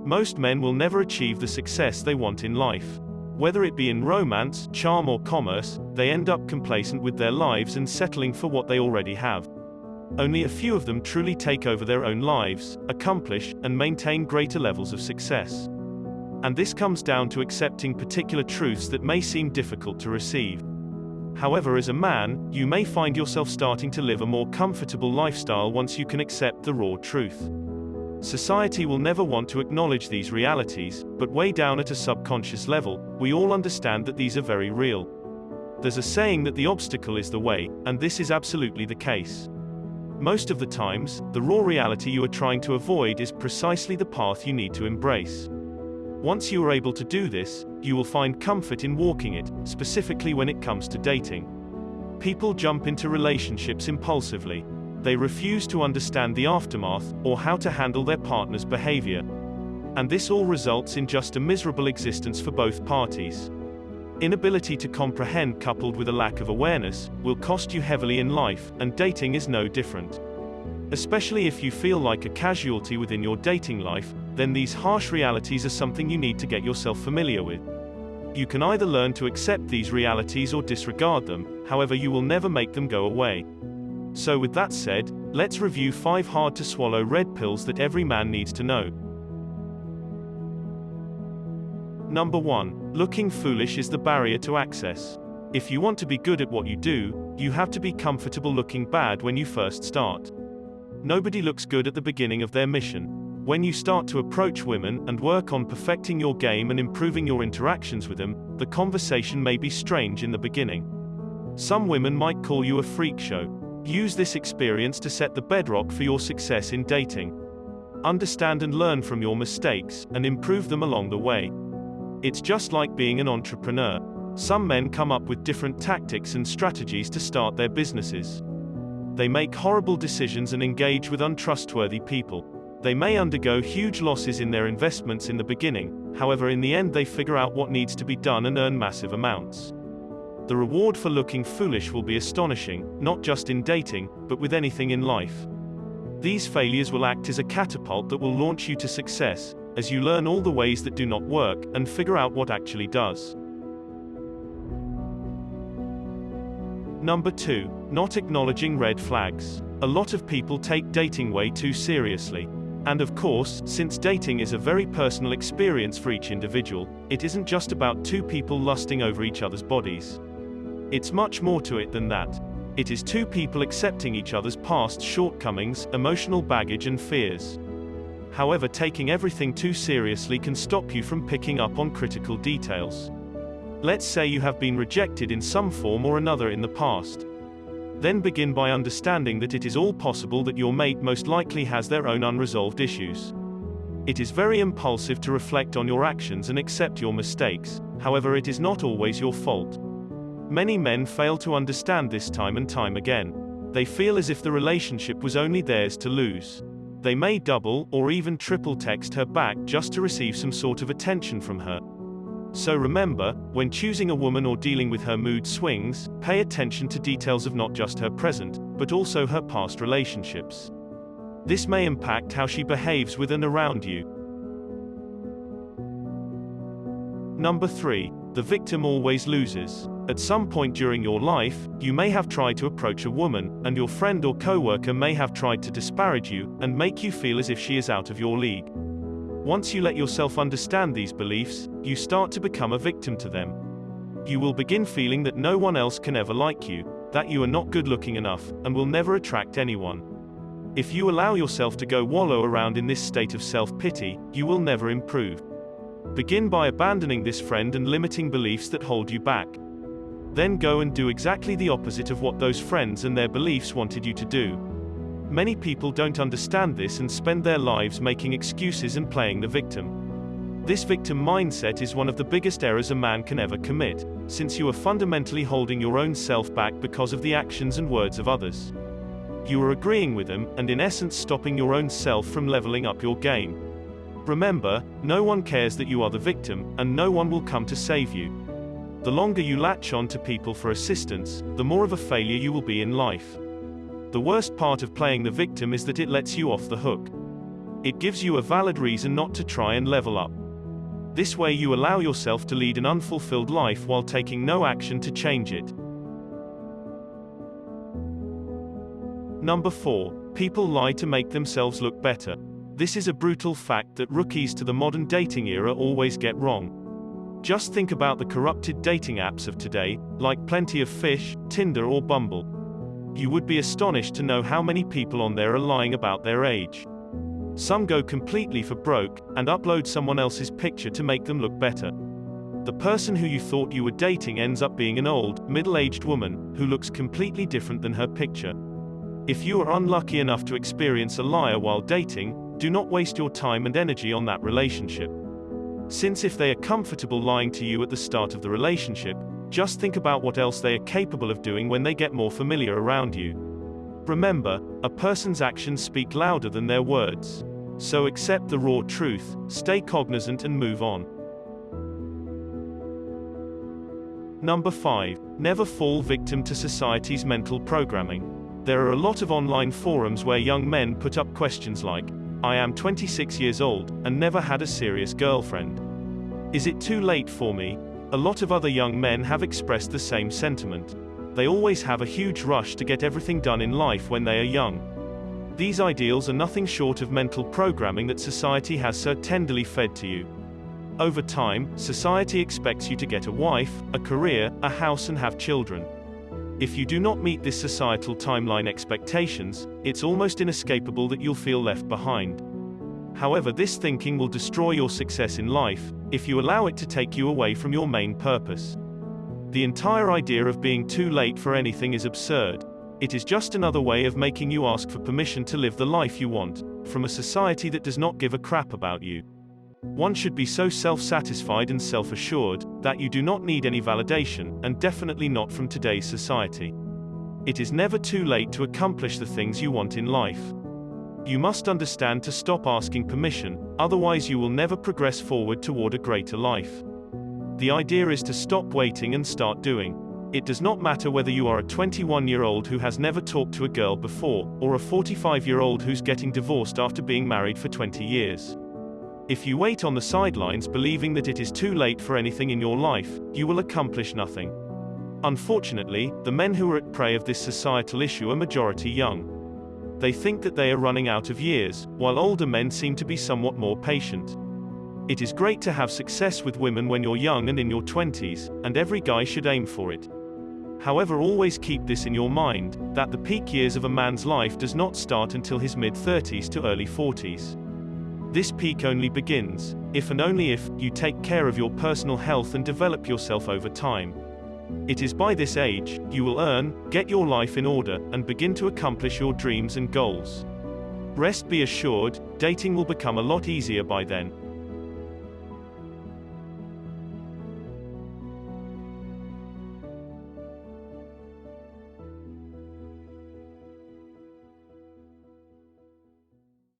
Most men will never achieve the success they want in life. Whether it be in romance, charm or commerce, they end up complacent with their lives and settling for what they already have. Only a few of them truly take over their own lives, accomplish, and maintain greater levels of success. And this comes down to accepting particular truths that may seem difficult to receive. However, as a man, you may find yourself starting to live a more comfortable lifestyle once you can accept the raw truth. Society will never want to acknowledge these realities, but way down at a subconscious level, we all understand that these are very real. There's a saying that the obstacle is the way, and this is absolutely the case. Most of the times, the raw reality you are trying to avoid is precisely the path you need to embrace. Once you are able to do this, you will find comfort in walking it, specifically when it comes to dating. People jump into relationships impulsively. They refuse to understand the aftermath, or how to handle their partner's behavior. And this all results in just a miserable existence for both parties. Inability to comprehend coupled with a lack of awareness will cost you heavily in life, and dating is no different. Especially if you feel like a casualty within your dating life, then these harsh realities are something you need to get yourself familiar with. You can either learn to accept these realities or disregard them, however you will never make them go away. So with that said, let's review 5 hard-to-swallow red pills that every man needs to know. Number 1. Looking foolish is the barrier to access. If you want to be good at what you do, you have to be comfortable looking bad when you first start. Nobody looks good at the beginning of their mission. When you start to approach women and work on perfecting your game and improving your interactions with them, the conversation may be strange in the beginning. Some women might call you a freak show. Use this experience to set the bedrock for your success in dating. Understand and learn from your mistakes, and improve them along the way. It's just like being an entrepreneur. Some men come up with different tactics and strategies to start their businesses. They make horrible decisions and engage with untrustworthy people. They may undergo huge losses in their investments in the beginning, however in the end they figure out what needs to be done and earn massive amounts. The reward for looking foolish will be astonishing, not just in dating, but with anything in life. These failures will act as a catapult that will launch you to success, as you learn all the ways that do not work, and figure out what actually does. Number 2. Not acknowledging red flags. A lot of people take dating way too seriously. And of course, since dating is a very personal experience for each individual, it isn't just about two people lusting over each other's bodies. It's much more to it than that. It is two people accepting each other's past shortcomings, emotional baggage and fears. However, taking everything too seriously can stop you from picking up on critical details. Let's say you have been rejected in some form or another in the past. Then begin by understanding that it is all possible that your mate most likely has their own unresolved issues. It is very impulsive to reflect on your actions and accept your mistakes, however it is not always your fault. Many men fail to understand this time and time again. They feel as if the relationship was only theirs to lose. They may double or even triple text her back just to receive some sort of attention from her. So remember, when choosing a woman or dealing with her mood swings, pay attention to details of not just her present, but also her past relationships. This may impact how she behaves with and around you. Number 3. The victim always loses. At some point during your life, you may have tried to approach a woman, and your friend or coworker may have tried to disparage you, and make you feel as if she is out of your league. Once you let yourself understand these beliefs, you start to become a victim to them. You will begin feeling that no one else can ever like you, that you are not good looking enough, and will never attract anyone. If you allow yourself to go wallow around in this state of self-pity, you will never improve. Begin by abandoning this friend and limiting beliefs that hold you back. Then go and do exactly the opposite of what those friends and their beliefs wanted you to do. Many people don't understand this and spend their lives making excuses and playing the victim. This victim mindset is one of the biggest errors a man can ever commit, since you are fundamentally holding your own self back because of the actions and words of others. You are agreeing with them, and in essence stopping your own self from leveling up your game. Remember, no one cares that you are the victim, and no one will come to save you. The longer you latch on to people for assistance, the more of a failure you will be in life. The worst part of playing the victim is that it lets you off the hook. It gives you a valid reason not to try and level up. This way you allow yourself to lead an unfulfilled life while taking no action to change it. Number 4. People lie to make themselves look better. This is a brutal fact that rookies to the modern dating era always get wrong. Just think about the corrupted dating apps of today, like Plenty of Fish, Tinder or Bumble. You would be astonished to know how many people on there are lying about their age. Some go completely for broke, and upload someone else's picture to make them look better. The person who you thought you were dating ends up being an old, middle-aged woman, who looks completely different than her picture. If you are unlucky enough to experience a liar while dating, do not waste your time and energy on that relationship. Since if they are comfortable lying to you at the start of the relationship, just think about what else they are capable of doing when they get more familiar around you. Remember, a person's actions speak louder than their words. So accept the raw truth, stay cognizant and move on. Number 5. Never fall victim to society's mental programming. There are a lot of online forums where young men put up questions like, "I am 26 years old, and never had a serious girlfriend. Is it too late for me?" A lot of other young men have expressed the same sentiment. They always have a huge rush to get everything done in life when they are young. These ideals are nothing short of mental programming that society has so tenderly fed to you. Over time, society expects you to get a wife, a career, a house and have children. If you do not meet this societal timeline expectations, it's almost inescapable that you'll feel left behind. However, this thinking will destroy your success in life, if you allow it to take you away from your main purpose. The entire idea of being too late for anything is absurd. It is just another way of making you ask for permission to live the life you want, from a society that does not give a crap about you. One should be so self-satisfied and self-assured, that you do not need any validation, and definitely not from today's society. It is never too late to accomplish the things you want in life. You must understand to stop asking permission, otherwise you will never progress forward toward a greater life. The idea is to stop waiting and start doing. It does not matter whether you are a 21-year-old who has never talked to a girl before, or a 45-year-old who's getting divorced after being married for 20 years. If you wait on the sidelines believing that it is too late for anything in your life, you will accomplish nothing. Unfortunately, the men who are at prey of this societal issue are majority young. They think that they are running out of years, while older men seem to be somewhat more patient. It is great to have success with women when you're young and in your 20s, and every guy should aim for it. However, always keep this in your mind, that the peak years of a man's life does not start until his mid-30s to early 40s. This peak only begins, if and only if, you take care of your personal health and develop yourself over time. It is by this age, you will earn, get your life in order, and begin to accomplish your dreams and goals. Rest be assured, dating will become a lot easier by then.